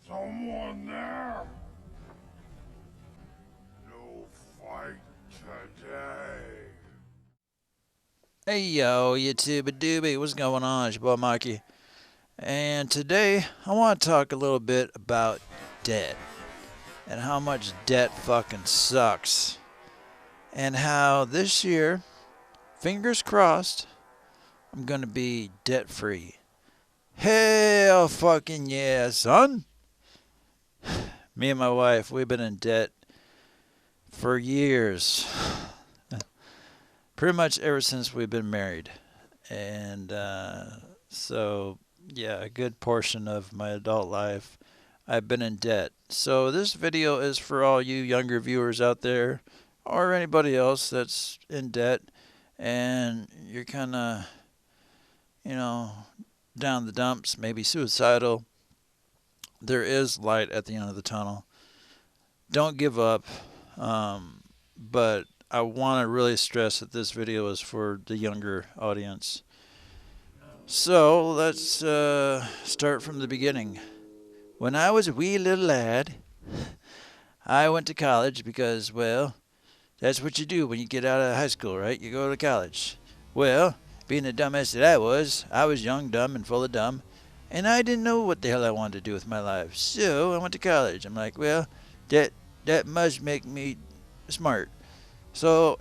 Someone there? No fight today. Hey yo, YouTube doobie, what's going on? It's your boy Mikey. And today I want to talk a little bit about debt and how much debt fucking sucks. And how this year, fingers crossed, I'm gonna be debt free. Hell fucking yeah, son! Me and my wife, we've been in debt for years. Pretty much ever since we've been married. And so, yeah, a good portion of my adult life I've been in debt. So this video is for all you younger viewers out there or anybody else that's in debt and you're kind of, you know, down the dumps, maybe suicidal. There is light at the end of the tunnel. Don't give up. But I want to really stress that this video is for the younger audience. So let's start from the beginning. When I was a wee little lad, I went to college because, well, that's what you do when you get out of high school, right? You go to college. Well, being the dumbass that I was young, dumb, and full of dumb, and I didn't know what the hell I wanted to do with my life. So I went to college. I'm like, well, that must make me smart. So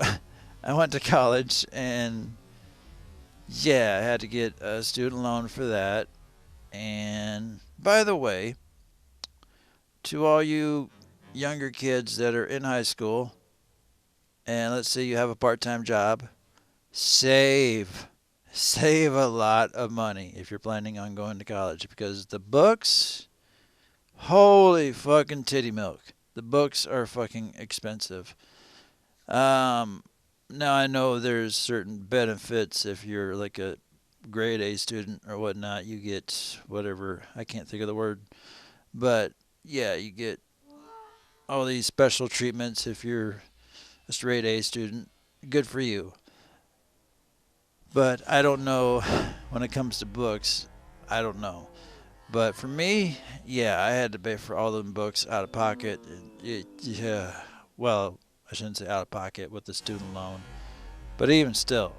I went to college, and yeah, I had to get a student loan for that. And by the way, to all you younger kids that are in high school, and let's say you have a part-time job, save. Save a lot of money if you're planning on going to college because the books, holy fucking titty milk. The books are fucking expensive. Now I know there's certain benefits if you're like a grade A student or whatnot. You get whatever, I can't think of the word, but yeah, you get all these special treatments if you're a straight A student. Good for you. But I don't know when it comes to books. I don't know. But for me, yeah, I had to pay for all them books out of pocket. Yeah, well, I shouldn't say out of pocket with the student loan. But even still,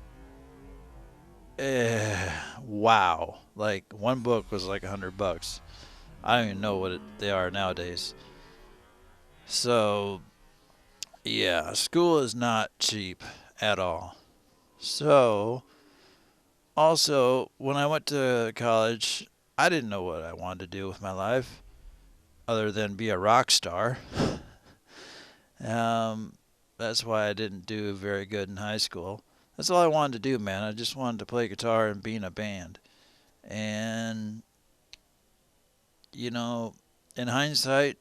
wow. Like one book was like $100. I don't even know what they are nowadays. So, yeah, school is not cheap at all. So, also, when I went to college, I didn't know what I wanted to do with my life other than be a rock star. um, that's why I didn't do very good in high school. That's all I wanted to do, man. I just wanted to play guitar and be in a band. And, you know, in hindsight,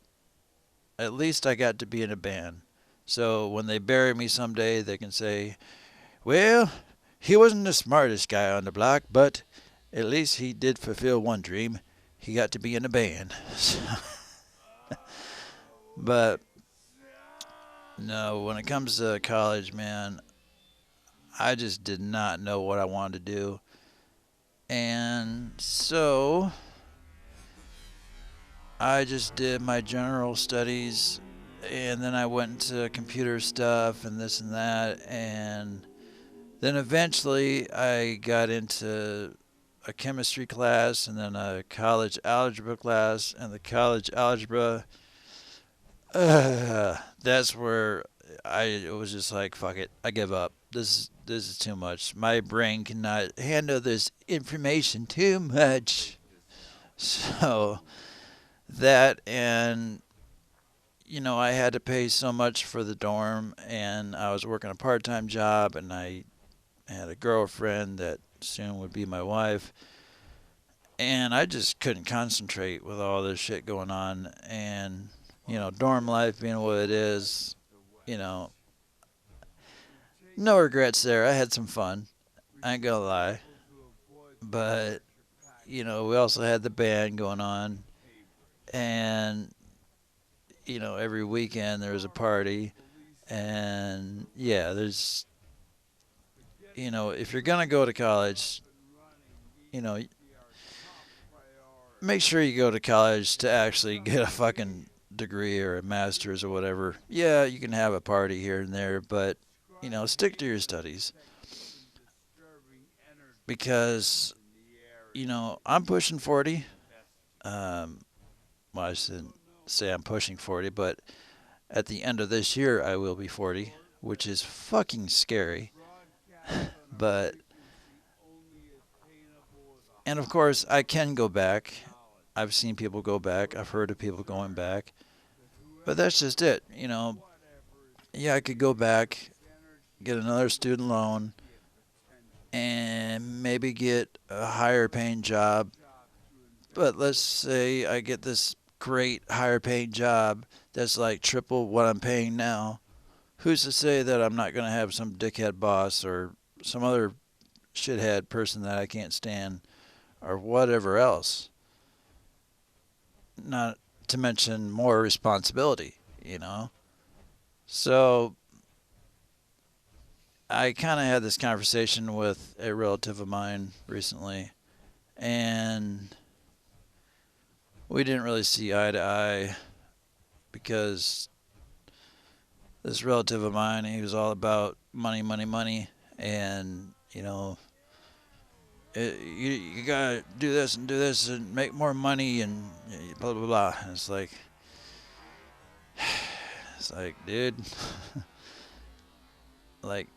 at least I got to be in a band. So when they bury me someday, they can say, well, he wasn't the smartest guy on the block, but at least he did fulfill one dream. He got to be in a band. But no, when it comes to college, man, I just did not know what I wanted to do. And so I just did my general studies and then I went into computer stuff and this and that. And then eventually I got into a chemistry class and then a college algebra class. And the college algebra, that's where I was just like, fuck it, I give up. This is too much. My brain cannot handle this information too much. So that and I had to pay so much for the dorm and I was working a part-time job and I had a girlfriend that soon would be my wife and I just couldn't concentrate with all this shit going on and dorm life being what it is, you know, no regrets there. I had some fun. I ain't gonna lie. But, we also had the band going on and every weekend there was a party and yeah, there's if you're gonna go to college, you know, make sure you go to college to actually get a fucking degree or a master's or whatever. Yeah, you can have a party here and there, but stick to your studies because I'm pushing 40. Um, well, I shouldn't say I'm pushing 40, but at the end of this year, I will be 40, which is fucking scary. But, and of course, I can go back. I've seen people go back. I've heard of people going back. But that's just it. Yeah, I could go back, get another student loan, and maybe get a higher paying job. But let's say I get this great higher paying job that's like triple what I'm paying now. Who's to say that I'm not going to have some dickhead boss or some other shithead person that I can't stand or whatever else? Not to mention more responsibility. So I kind of had this conversation with a relative of mine recently, and we didn't really see eye to eye because this relative of mine, he was all about money, money, money, and you gotta do this and do this and make more money and blah blah blah. And it's like, dude, like,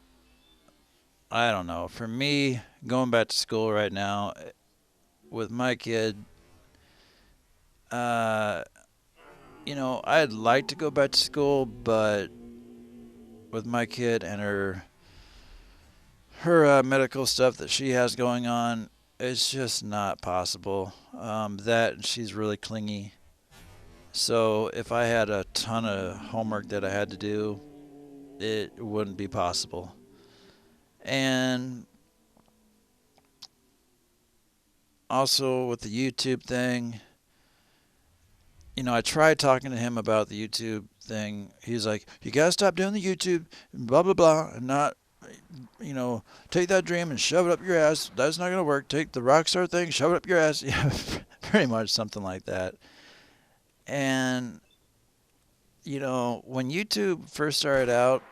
I don't know. For me, going back to school right now with my kid, I'd like to go back to school, but with my kid and her medical stuff that she has going on, it's just not possible. That and she's really clingy. So if I had a ton of homework that I had to do, it wouldn't be possible. And also with the YouTube thing, I tried talking to him about the YouTube thing. He's like, you gotta stop doing the YouTube, and blah blah blah, and not, take that dream and shove it up your ass. That's not gonna work. Take the rockstar thing, shove it up your ass. Yeah, pretty much something like that. And when YouTube first started out,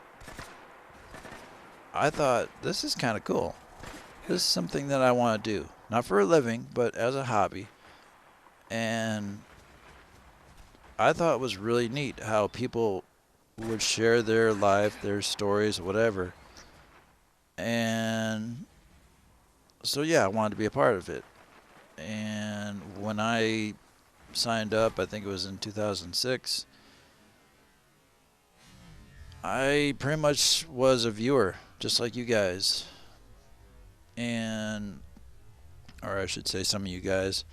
I thought this is kind of cool. This is something that I want to do, not for a living, but as a hobby. And I thought it was really neat how people would share their life, their stories, whatever. And so, yeah, I wanted to be a part of it. And when I signed up, I think it was in 2006, I pretty much was a viewer, just like you guys. Or I should say some of you guys.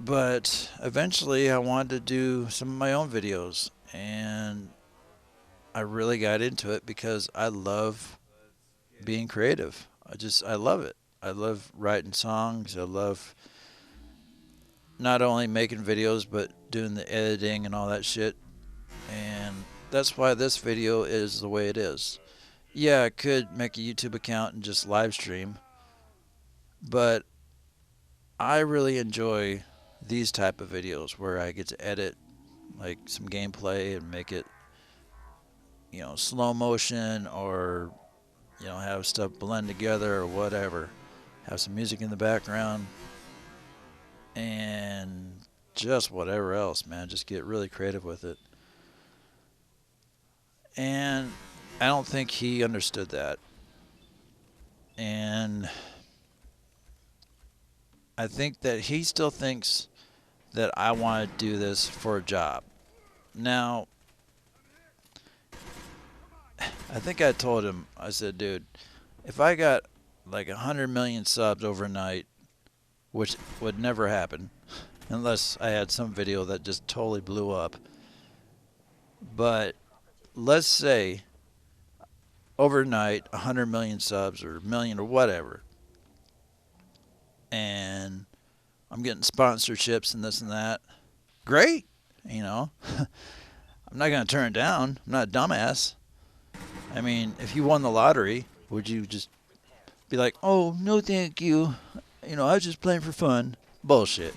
But eventually I wanted to do some of my own videos, and I really got into it because I love being creative. I love it. I love writing songs. I love not only making videos, but doing the editing and all that shit. And that's why this video is the way it is. Yeah, I could make a YouTube account and just live stream, but I really enjoy these type of videos where I get to edit like some gameplay and make it slow motion, or have stuff blend together or whatever, have some music in the background, and just whatever else, man. Just get really creative with it. And I don't think he understood that. And I think that he still thinks that I want to do this for a job. Now, I think I told him, I said, dude, if I got like 100 million subs overnight, which would never happen unless I had some video that just totally blew up. But let's say overnight 100 million subs or a million or whatever, and I'm getting sponsorships and this and that. Great, I'm not going to turn it down. I'm not a dumbass. I mean, if you won the lottery, would you just be like, oh, no thank you, I was just playing for fun? Bullshit.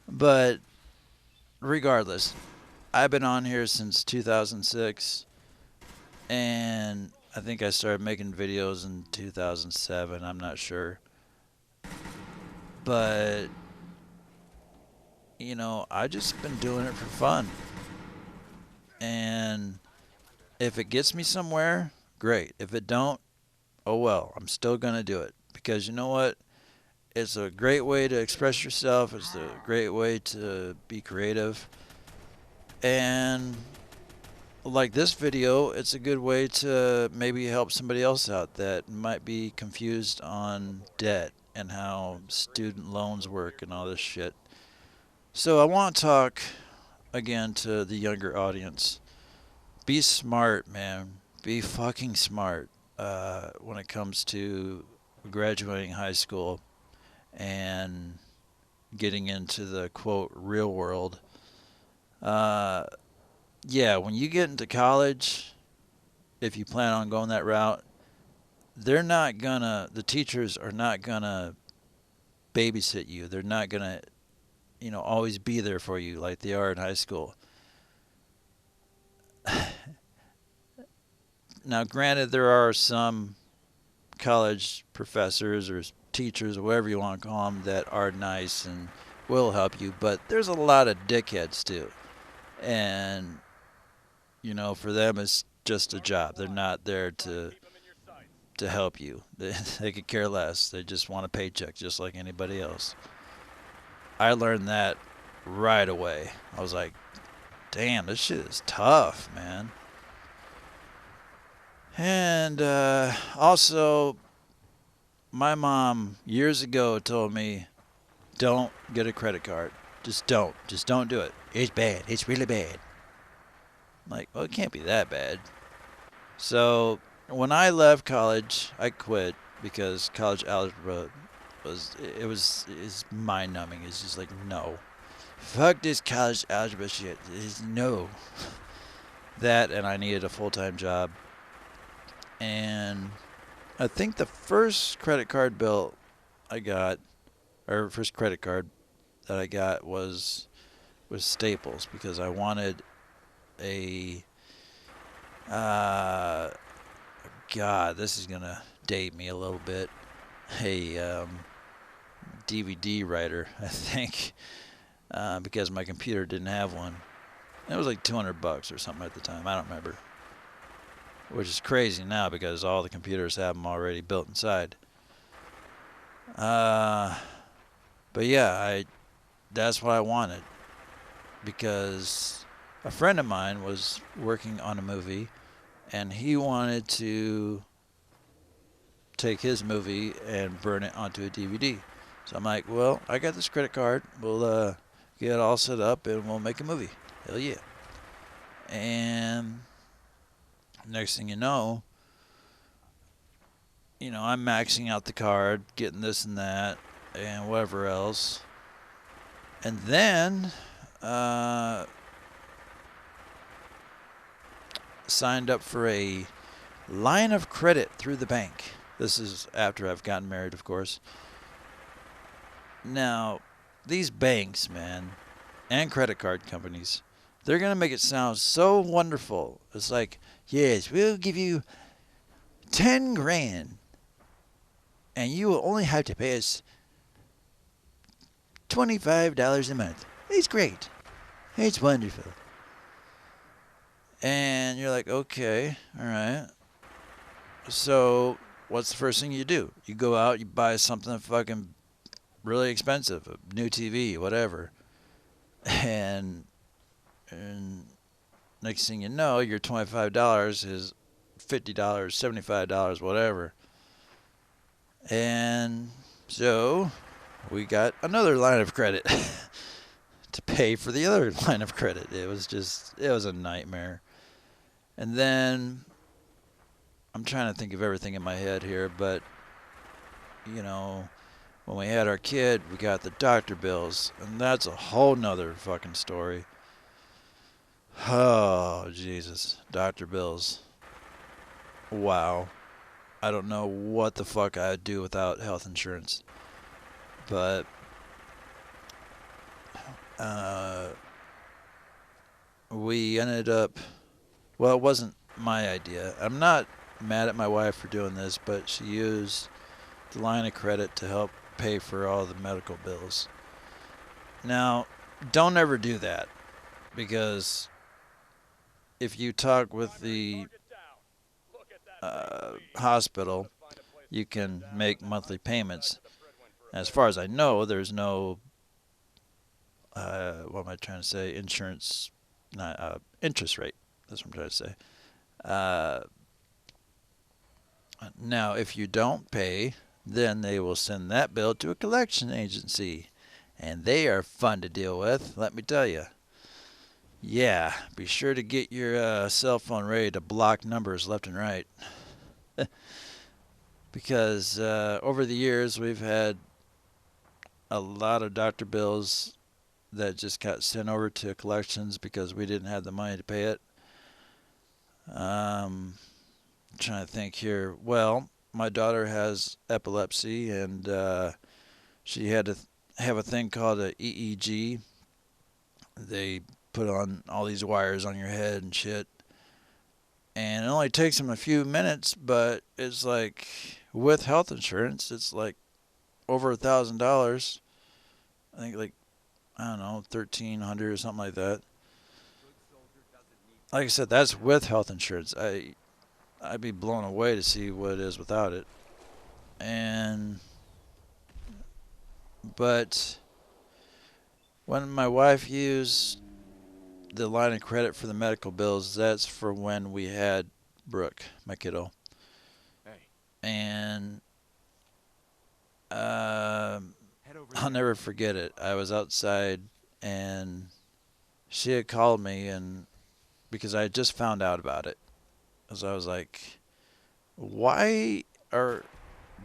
But regardless, I've been on here since 2006, and I think I started making videos in 2007. I'm not sure. But, I just been doing it for fun. And if it gets me somewhere, great. If it don't, oh well, I'm still going to do it. Because you know what? It's a great way to express yourself. It's a great way to be creative. And like this video, it's a good way to maybe help somebody else out that might be confused on debt and how student loans work and all this shit. So I want to talk again to the younger audience. Be smart, man. Be fucking smart when it comes to graduating high school and getting into the quote real world. Yeah, when you get into college, if you plan on going that route, the teachers are not gonna babysit you. They're not gonna, always be there for you like they are in high school. Now, granted, there are some college professors or teachers, or whatever you want to call them, that are nice and will help you, but there's a lot of dickheads too. And, for them, it's just a job. They're not there to help you. They could care less. They just want a paycheck just like anybody else. I learned that right away. I was like, damn, this shit is tough, man. And also, my mom years ago told me, don't get a credit card. Just don't. Just don't do it. It's bad. It's really bad. I'm like, well, it can't be that bad. So when I left college, I quit because college algebra is mind numbing. It's just like, no. Fuck this college algebra shit. It's no. That, and I needed a full-time job. And I think the first credit card bill I got, or first credit card that I got was Staples, because I wanted a God, this is gonna date me a little bit. A DVD writer, I think, because my computer didn't have one. It was like $200 or something at the time. I don't remember. Which is crazy now because all the computers have them already built inside. But yeah, that's what I wanted, because a friend of mine was working on a movie and he wanted to take his movie and burn it onto a DVD. So I'm like, well, I got this credit card. We'll get it all set up and we'll make a movie. Hell yeah. And next thing you know, I'm maxing out the card, getting this and that, and whatever else. And then signed up for a line of credit through the bank. This is after I've gotten married, of course. Now, these banks, man, and credit card companies, they're going to make it sound so wonderful. It's like, yes, we'll give you 10 grand, and you will only have to pay us $25 a month. It's great. It's wonderful. And you're like, okay, all right. So what's the first thing you do? You go out, you buy something fucking really expensive, a new TV, whatever. And next thing you know, your $25 is $50, $75, whatever. And so we got another line of credit to pay for the other line of credit. It was a nightmare. And then I'm trying to think of everything in my head here, but when we had our kid, we got the doctor bills, and that's a whole nother fucking story. Oh, Jesus. Doctor bills. Wow. I don't know what the fuck I'd do without health insurance. But uh, we ended up, well, it wasn't my idea. I'm not mad at my wife for doing this, but she used the line of credit to help pay for all the medical bills. Now, don't ever do that, because if you talk with the hospital, you can make monthly payments. As far as I know, there's no, what am I trying to say? Insurance, not interest rate. That's what I'm trying to say. Uh, Now, if you don't pay, then they will send that bill to a collection agency, and they are fun to deal with, let me tell you. Yeah, be sure to get your cell phone ready to block numbers left and right. Because over the years, we've had a lot of doctor bills that just got sent over to collections because we didn't have the money to pay it. Trying to think here. Well, my daughter has epilepsy, and she had to have a thing called a EEG. They put on all these wires on your head and shit. And it only takes them a few minutes, but it's like, with health insurance, it's like over $1,000. I think like, I don't know, 1,300 or something like that. Like I said, that's with health insurance. I'd be blown away to see what it is without it. And but when my wife used the line of credit for the medical bills, that's for when we had Brooke, my kiddo. And I'll never forget it. I was outside, and she had called me, and because I had just found out about it, because I was like, "Why are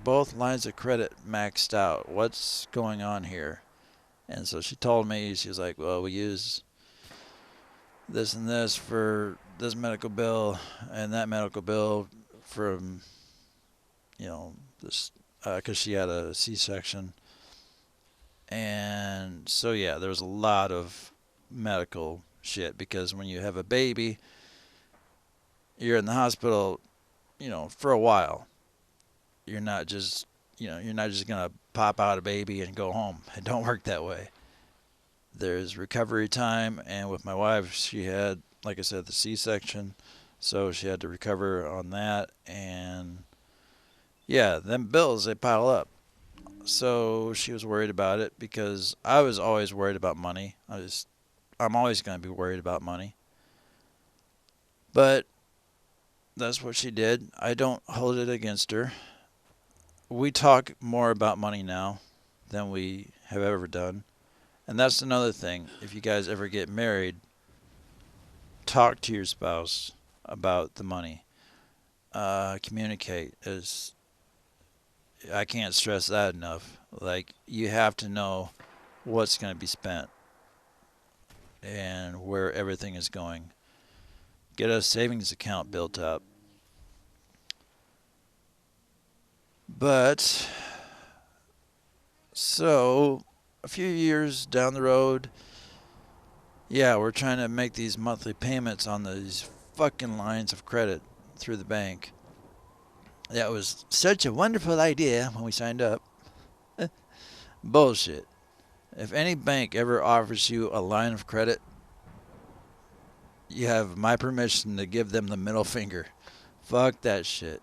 both lines of credit maxed out? What's going on here?" And so she told me, she was like, "Well, we use this and this for this medical bill and that medical bill from, this, because she had a C-section." And so, yeah, there was a lot of medical shit, because when you have a baby, you're in the hospital, for a while. You're not just, you're not just going to pop out a baby and go home. It don't work that way. There's recovery time, and with my wife, she had, like I said, the C-section, so she had to recover on that, and yeah, them bills, they pile up. So she was worried about it, because I was always worried about money. I'm always going to be worried about money. But that's what she did. I don't hold it against her. We talk more about money now than we have ever done. And that's another thing. If you guys ever get married, talk to your spouse about the money. Communicate. I can't stress that enough. Like, you have to know what's going to be spent and where everything is going. Get a savings account built up. But, so, a few years down the road, yeah, we're trying to make these monthly payments on these fucking lines of credit through the bank. That was such a wonderful idea when we signed up. Bullshit. If any bank ever offers you a line of credit, you have my permission to give them the middle finger. Fuck that shit.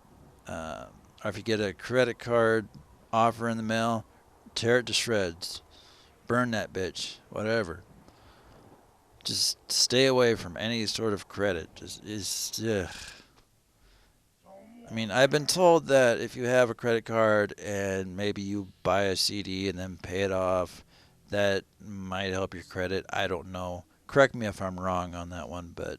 Or if you get a credit card offer in the mail, tear it to shreds. Burn that bitch. Whatever. Just stay away from any sort of credit. I mean, I've been told that if you have a credit card and maybe you buy a CD and then pay it off, that might help your credit. I don't know. Correct me if I'm wrong on that one, but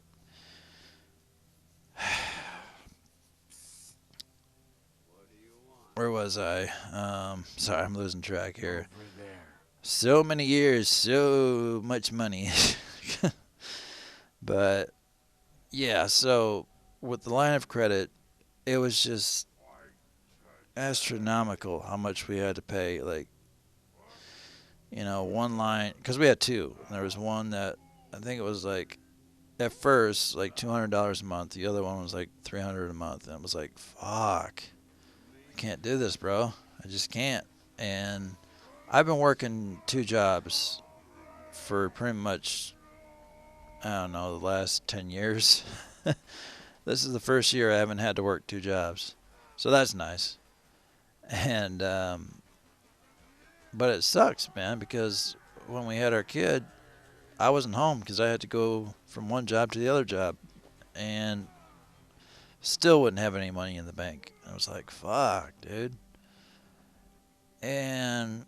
where was I? Sorry, I'm losing track here. So many years, so much money. But yeah, so with the line of credit, it was just astronomical how much we had to pay. Like, You know, one line, because we had two. There was one that I think it was like, at first, like $200 a month. The other one was like $300 a month. And it was like, fuck, I can't do this, bro. I just can't. And I've been working two jobs for pretty much, I don't know, the last 10 years. This is the first year I haven't had to work two jobs. So that's nice. And, but it sucks, man, because when we had our kid, I wasn't home because I had to go from one job to the other job and still wouldn't have any money in the bank. I was like, fuck, dude. And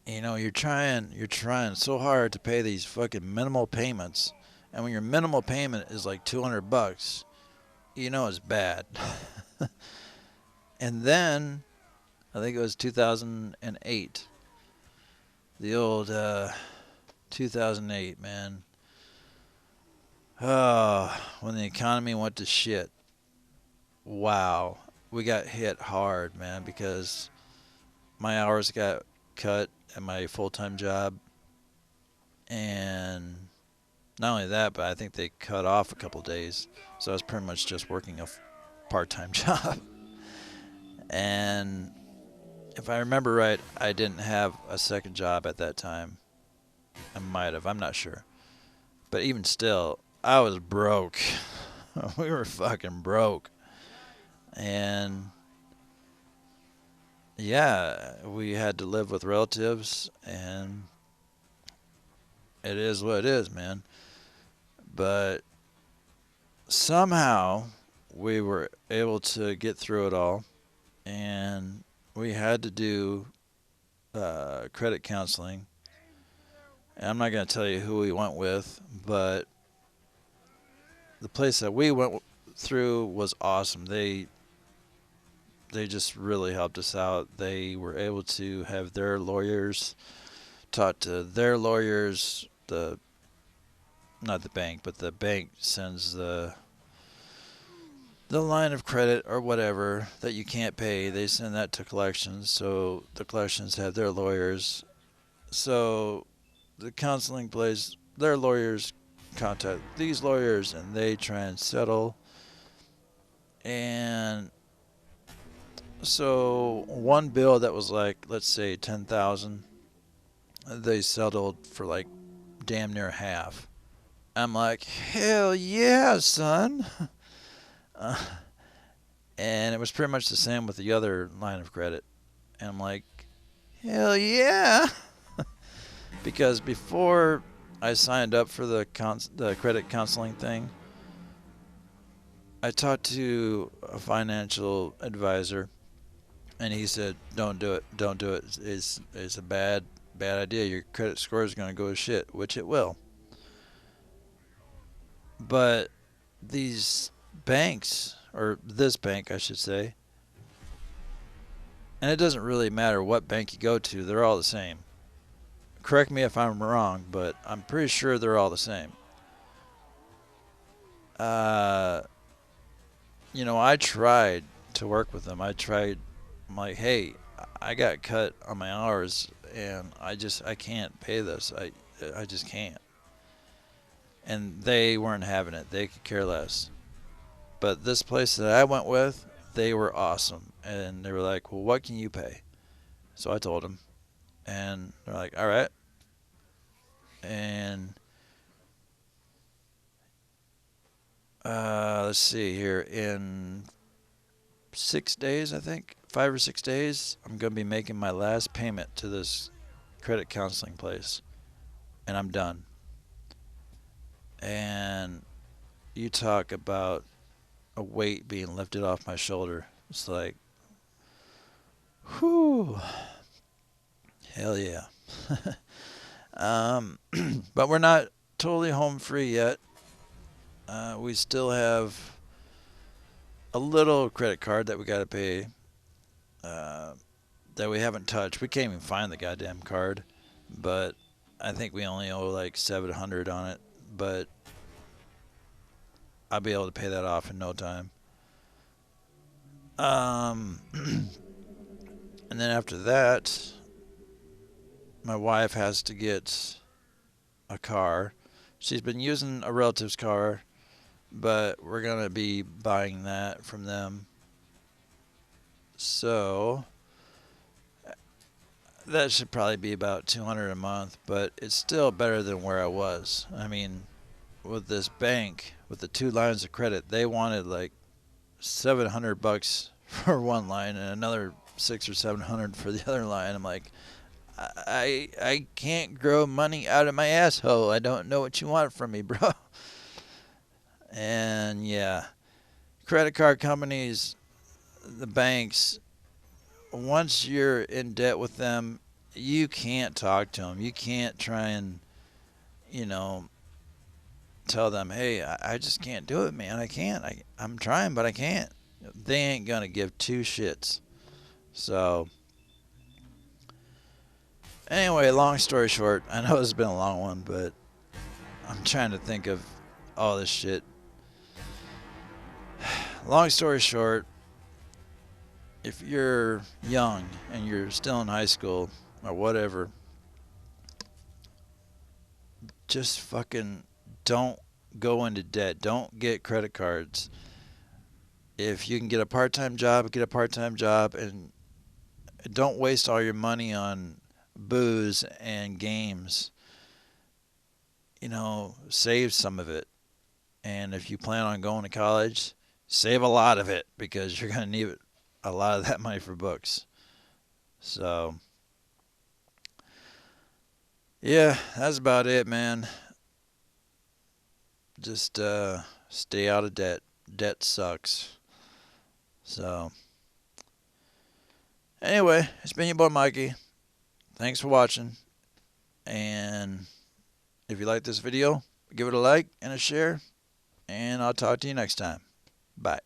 you know, you're trying so hard to pay these fucking minimal payments. And when your minimal payment is like $200, you know it's bad. And then I think it was 2008. The old 2008, man. Oh, when the economy went to shit. Wow. We got hit hard, man, because my hours got cut at my full-time job. And not only that, but I think they cut off a couple days. So I was pretty much just working a part-time job. And if I remember right, I didn't have a second job at that time. I might have. I'm not sure. But even still, I was broke. We were fucking broke. And yeah, we had to live with relatives, and it is what it is, man. But somehow we were able to get through it all, and we had to do credit counseling. And I'm not going to tell you who we went with, but the place that we went through was awesome. They just really helped us out. They were able to have their lawyers talk to their lawyers. Not the bank, but the bank sends the line of credit or whatever that you can't pay. They send that to collections, so the collections have their lawyers. So the counseling place, their lawyers contact these lawyers, and they try and settle. And so one bill that was like, let's say 10,000, they settled for like damn near half. I'm like, hell yeah, son. Uh, and it was pretty much the same with the other line of credit. And I'm like, hell yeah. Because before I signed up for the credit counseling thing, I talked to a financial advisor, and he said, "Don't do it. Don't do it. It's a bad idea. Your credit score is going to go to shit," which it will. But these banks, or this bank, I should say, and it doesn't really matter what bank you go to, they're all the same. Correct me if I'm wrong, but I'm pretty sure they're all the same. Uh, I tried to work with them. I'm like, hey, I got cut on my hours, and I can't pay this. I just can't. And they weren't having it. They could care less. But this place that I went with, they were awesome, and they were like, well, what can you pay? So I told them, and they're like, all right. And let's see here, in 6 days, I think, 5 or 6 days, I'm going to be making my last payment to this credit counseling place, and I'm done. And you talk about a weight being lifted off my shoulder. It's like, whew, hell yeah. But we're not totally home free yet. We still have a little credit card that we got to pay, that we haven't touched. We can't even find the goddamn card, but I think we only owe like $700 on it. But I'll be able to pay that off in no time. And then after that, my wife has to get a car. She's been using a relative's car, but we're going to be buying that from them. So that should probably be about $200 a month, but it's still better than where I was. I mean, with this bank, with the 2 lines of credit, they wanted like $700 for one line and another 600 or 700 for the other line. I'm like, I can't grow money out of my asshole. I don't know what you want from me, bro. And yeah, credit card companies, the banks, once you're in debt with them, you can't talk to them. You can't try and, you know, tell them, hey, I just can't do it, man. I can't. I'm trying, but I can't. They ain't going to give 2 shits. So, anyway, long story short, I know it's been a long one, but I'm trying to think of all this shit. Long story short, if you're young and you're still in high school or whatever, just fucking don't go into debt. Don't get credit cards. If you can get a part-time job, get a part-time job, and don't waste all your money on booze and games. You know, save some of it. And if you plan on going to college, save a lot of it because you're going to need a lot of that money for books. So, yeah, that's about it, man. Just stay out of debt. Debt sucks. So, anyway, it's been your boy Mikey. Thanks for watching. And if you like this video, give it a like and a share. And I'll talk to you next time. Bye.